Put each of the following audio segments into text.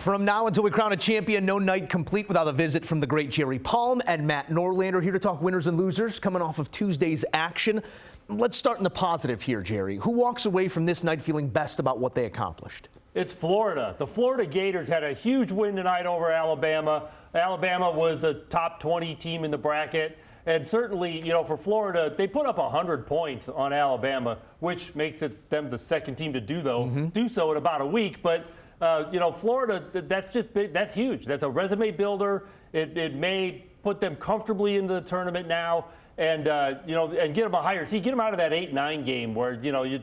From now until we crown a champion, no night complete without a visit from the great Jerry Palm and Matt Norlander here to talk winners and losers coming off of Tuesday's action. Let's start in the positive here, Jerry. Who walks away from this night feeling best about what they accomplished? It's Florida. The Florida Gators had a huge win tonight over Alabama. Alabama was a top 20 team in the bracket. And certainly, for Florida, they put up 100 points on Alabama, which makes them the second team to do so in about a week. But Florida, that's just big. That's huge. That's a resume builder. It may put them comfortably into the tournament now, and and get them a higher seed. Get them out of that 8-9 game where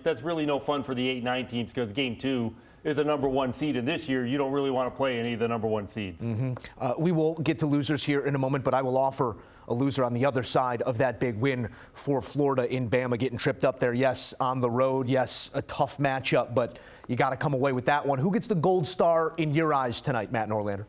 that's really no fun for the 8-9 teams because game 2 is a number 1 seed, and this year you don't really want to play any of the number 1 seeds. We will get to losers here in a moment, but I will offer a loser on the other side of that big win for Florida in Bama, getting tripped up there. Yes, on the road. Yes, a tough matchup, but you got to come away with that one. Who gets the gold star in your eyes tonight, Matt Norlander?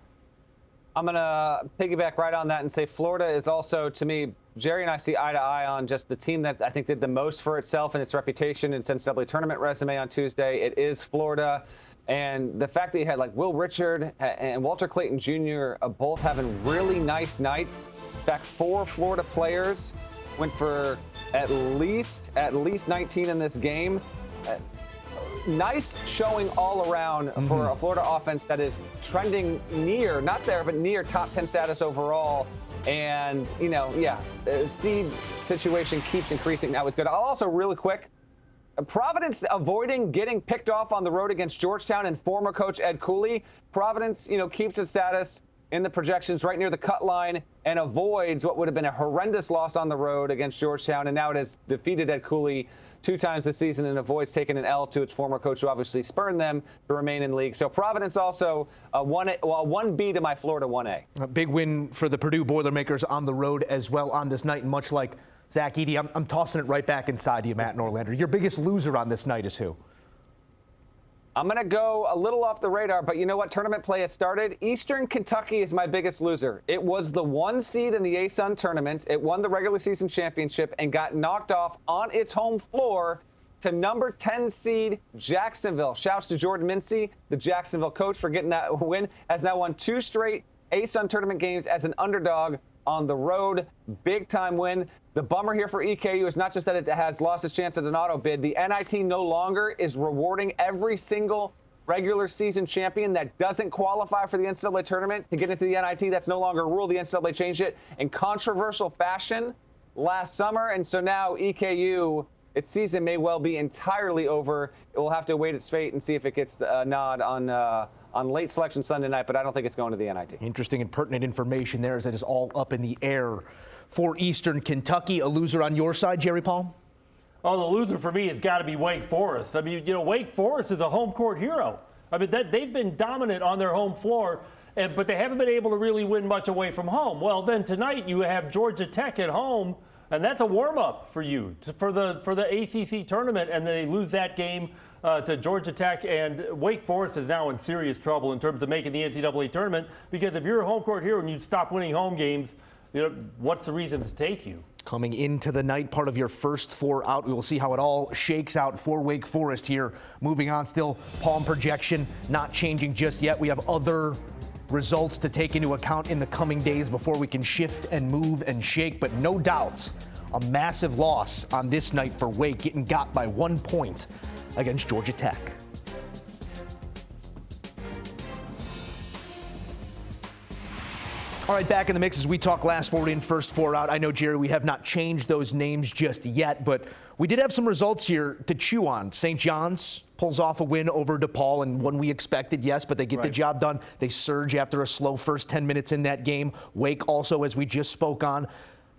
I'm going to piggyback right on that and say Florida is also, to me, Jerry and I see eye to eye on just the team that I think did the most for itself and its reputation and its NCAA tournament resume on Tuesday. It is Florida. And the fact that you had like Will Richard and Walter Clayton Jr. Both having really nice nights. In fact, 4 Florida players went for at least 19 in this game. Nice showing all around for a Florida offense that is trending near, not there, but near top 10 status overall. And, the seed situation keeps increasing. That was good. I'll also really quick, Providence avoiding getting picked off on the road against Georgetown and former coach Ed Cooley. Providence, keeps its status in the projections right near the cut line and avoids what would have been a horrendous loss on the road against Georgetown. And now it has defeated Ed Cooley 2 times this season and avoids taking an L to its former coach, who obviously spurned them to remain in the league. So Providence also a 1B to my Florida 1A. A big win for the Purdue Boilermakers on the road as well on this night. And much like Zach Edey, I'm tossing it right back inside to you, Matt Norlander. Your biggest loser on this night is who? I'm going to go a little off the radar, but you know what? Tournament play has started. Eastern Kentucky is my biggest loser. It was the 1 seed in the ASUN tournament. It won the regular season championship and got knocked off on its home floor to number 10 seed Jacksonville. Shouts to Jordan Mincy, the Jacksonville coach, for getting that win. Has now won 2 straight ASUN tournament games as an underdog on the road. Big time win. The bummer here for EKU is not just that it has lost its chance at an auto bid. The NIT no longer is rewarding every single regular season champion that doesn't qualify for the NCAA tournament to get into the NIT. That's no longer a rule. The NCAA changed it in controversial fashion last summer. And so now EKU, its season may well be entirely over. It will have to wait its fate and see if it gets a nod on late selection Sunday night, but I don't think it's going to the NIT. Interesting and pertinent information there, as it is all up in the air for Eastern Kentucky. A loser on your side, Jerry Palm? Oh, the loser for me has got to be Wake Forest. I mean, Wake Forest is a home court hero. I mean, they've been dominant on their home floor, but they haven't been able to really win much away from home. Well, then tonight you have Georgia Tech at home, and that's a warm-up for you for the ACC tournament, and they lose that game to Georgia Tech, and Wake Forest is now in serious trouble in terms of making the NCAA tournament, because if you're a home court hero and you stop winning home games, what's the reason to take you? Coming into the night, part of your first 4 out. We will see how it all shakes out for Wake Forest here. Moving on, still Palm projection not changing just yet. We have other results to take into account in the coming days before we can shift and move and shake, but no doubts, a massive loss on this night for Wake, getting got by 1 point against Georgia Tech. All right, back in the mix as we talk last 4 in, first 4 out. I know, Jerry, we have not changed those names just yet, but we did have some results here to chew on. St. John's pulls off a win over DePaul, and one we expected, yes, but they get the job done. They surge after a slow first 10 minutes in that game. Wake also, as we just spoke on,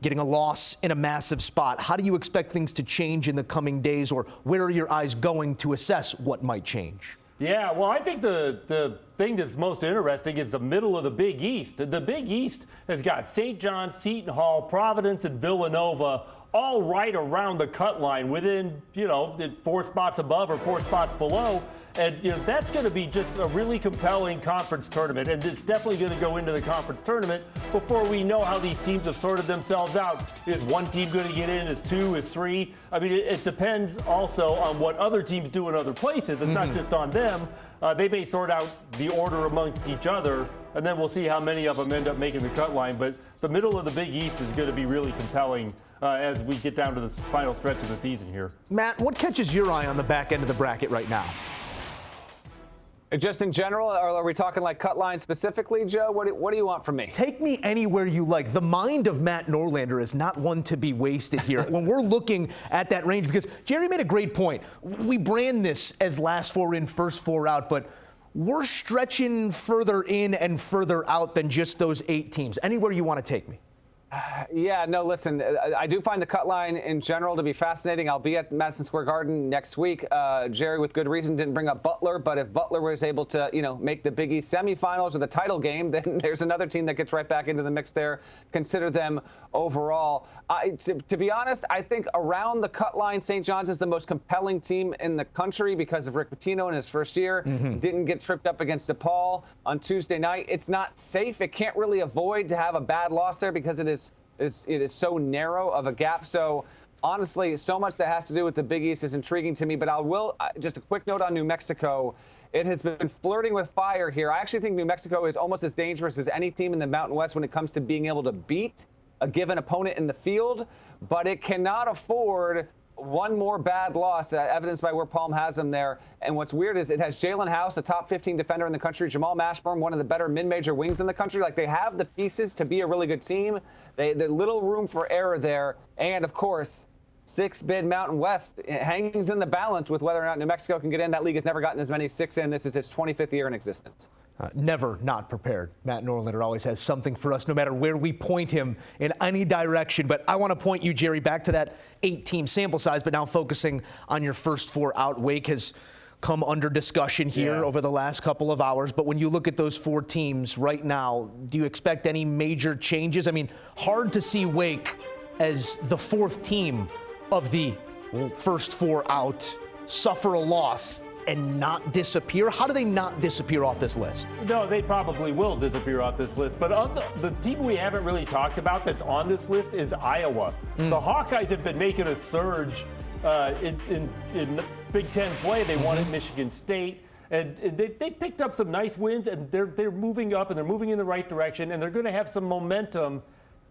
getting a loss in a massive spot. How do you expect things to change in the coming days, or where are your eyes going to assess what might change? Yeah, well, I think the thing that's most interesting is the middle of the Big East. The Big East has got St. John's, Seton Hall, Providence, and Villanova all right around the cut line within, the 4 spots above or 4 spots below. And, that's going to be just a really compelling conference tournament. And it's definitely going to go into the conference tournament before we know how these teams have sorted themselves out. Is one team going to get in? Is 2? Is 3? I mean, it depends also on what other teams do in other places. It's not just on them. They may sort out the order amongst each other, and then we'll see how many of them end up making the cut line. But the middle of the Big East is going to be really compelling as we get down to the final stretch of the season here. Matt, what catches your eye on the back end of the bracket right now? Just in general, or are we talking like cut line specifically, Joe? What do you want from me? Take me anywhere you like. The mind of Matt Norlander is not one to be wasted here when we're looking at that range, because Jerry made a great point. We brand this as last 4 in, first 4 out, but we're stretching further in and further out than just those 8 teams. Anywhere you want to take me. Yeah, no, listen, I do find the cut line in general to be fascinating. I'll be at Madison Square Garden next week. Jerry, with good reason, didn't bring up Butler, but if Butler was able to, make the Big East semifinals or the title game, then there's another team that gets right back into the mix there. Consider them overall. To be honest, I think around the cut line, St. John's is the most compelling team in the country because of Rick Pitino in his first year. Didn't get tripped up against DePaul on Tuesday night. It's not safe. It can't really avoid to have a bad loss there because it is so narrow of a gap. So honestly, so much that has to do with the Big East is intriguing to me. But just a quick note on New Mexico. It has been flirting with fire here. I actually think New Mexico is almost as dangerous as any team in the Mountain West when it comes to being able to beat a given opponent in the field, but it cannot afford one more bad loss, evidenced by where Palm has them there. And what's weird is it has Jalen House, a top 15 defender in the country, Jamal Mashburn, one of the better mid-major wings in the country. Like, they have the pieces to be a really good team. There's little room for error there. And, of course, 6-bid Mountain West hangs in the balance with whether or not New Mexico can get in. That league has never gotten as many 6 in. This is its 25th year in existence. Never not prepared. Matt Norlander always has something for us, no matter where we point him in any direction. But I want to point you, Jerry, back to that 8-team sample size, but now focusing on your first 4 out. Wake has come under discussion here over the last couple of hours. But when you look at those 4 teams right now, do you expect any major changes? I mean, hard to see Wake as the 4th team of the first 4 out suffer a loss and not disappear. How do they not disappear off this list? No, they probably will disappear off this list. But the team we haven't really talked about that's on this list is Iowa. The Hawkeyes have been making a surge in Big Ten play. They won at Michigan State. And they picked up some nice wins, and they're moving up, and they're moving in the right direction, and they're going to have some momentum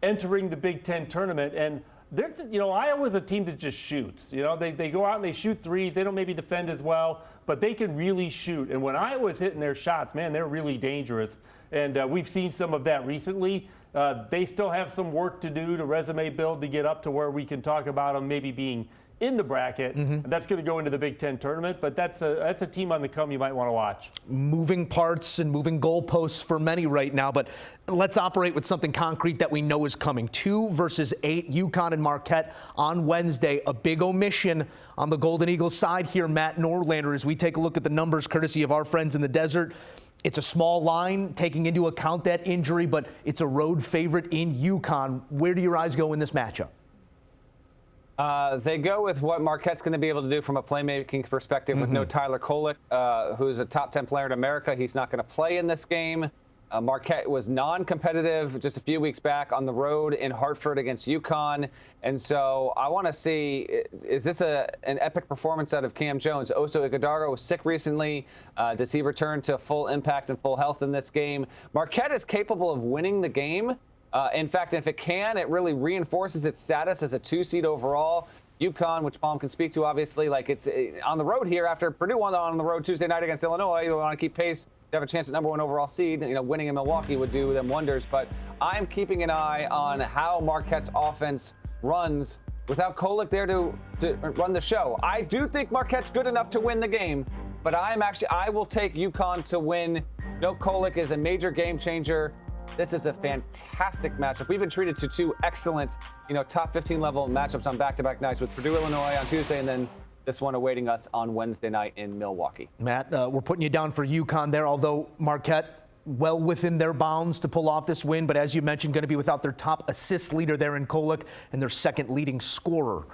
entering the Big Ten tournament. And Iowa's a team that just shoots. They go out and they shoot threes. They don't maybe defend as well, but they can really shoot. And when Iowa's hitting their shots, man, they're really dangerous. And we've seen some of that recently. They still have some work to do to resume build to get up to where we can talk about them maybe being in the bracket. And that's going to go into the Big Ten tournament, but that's a team on the come you might want to watch. Moving parts and moving goalposts for many right now, but let's operate with something concrete that we know is coming. 2 versus 8, UConn and Marquette on Wednesday. A big omission on the Golden Eagles side here, Matt Norlander, as we take a look at the numbers courtesy of our friends in the desert. It's a small line taking into account that injury, but it's a road favorite in UConn. Where do your eyes go in this matchup? They go with what Marquette's going to be able to do from a playmaking perspective with no Tyler Kolek, who's a top 10 player in America. He's not going to play in this game. Marquette was non-competitive just a few weeks back on the road in Hartford against UConn. And so I want to see, is this an epic performance out of Cam Jones? Oso Ighodaro was sick recently. Does he return to full impact and full health in this game? Marquette is capable of winning the game. In fact, if it can, it really reinforces its status as a 2 seed overall. UConn, which Palm can speak to, obviously, like it's on the road here after Purdue won on the road Tuesday night against Illinois. You want to keep pace to have a chance at number 1 overall seed. Winning in Milwaukee would do them wonders. But I'm keeping an eye on how Marquette's offense runs without Kolek there to run the show. I do think Marquette's good enough to win the game, but I will take UConn to win. No, Kolek is a major game changer. This is a fantastic matchup. We've been treated to 2 excellent, top 15 level matchups on back-to-back nights with Purdue, Illinois on Tuesday, and then this one awaiting us on Wednesday night in Milwaukee. Matt, we're putting you down for UConn there, although Marquette well within their bounds to pull off this win, but as you mentioned, going to be without their top assist leader there in Kolek and their second leading scorer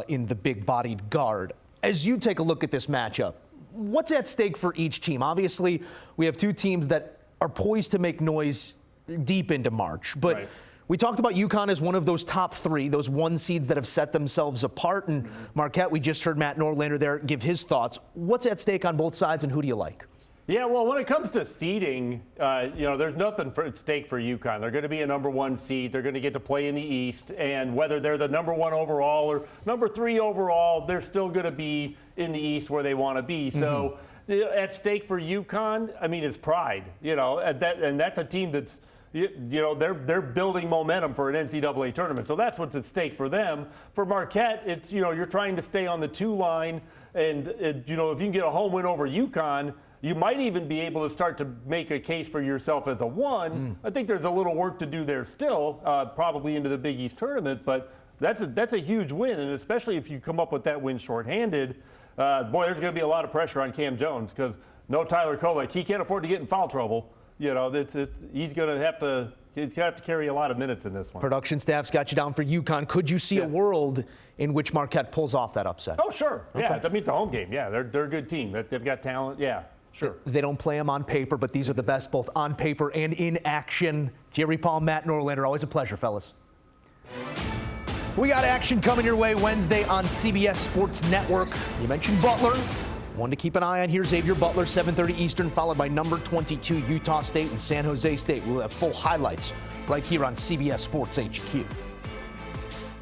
in the big-bodied guard. As you take a look at this matchup, what's at stake for each team? Obviously, we have two teams that are poised to make noise deep into March, but right. We talked about UConn as one of those top three, those one seeds that have set themselves apart. And Marquette, we just heard Matt Norlander there give his thoughts. What's at stake on both sides, and who do you like? Yeah, well, when it comes to seeding, there's nothing at stake for UConn. They're going to be a number one seed. They're going to get to play in the East. And whether they're the number one overall or number three overall, they're still going to be in the East where they want to be. So at stake for UConn, I mean, it's pride, and that's a team that's, they're building momentum for an NCAA tournament. So that's what's at stake for them. For Marquette, it's, you're trying to stay on the 2 line. And, if you can get a home win over UConn, you might even be able to start to make a case for yourself as a 1. I think there's a little work to do there still, probably into the Big East tournament, but that's a huge win, and especially if you come up with that win shorthanded, there's going to be a lot of pressure on Cam Jones because no Tyler Kolek. He can't afford to get in foul trouble. He's going to have to carry a lot of minutes in this one. Production staff's got you down for UConn. Could you see a world in which Marquette pulls off that upset? Oh, sure. Okay. Yeah, it's a home game. Yeah, they're a good team. They've got talent. Yeah. Sure. They don't play them on paper, but these are the best both on paper and in action. Jerry Palm, Matt Norlander, always a pleasure, fellas. We got action coming your way Wednesday on CBS Sports Network. You mentioned Butler. One to keep an eye on here, Xavier Butler, 7:30 Eastern, followed by number 22 Utah State and San Jose State. We'll have full highlights right here on CBS Sports HQ.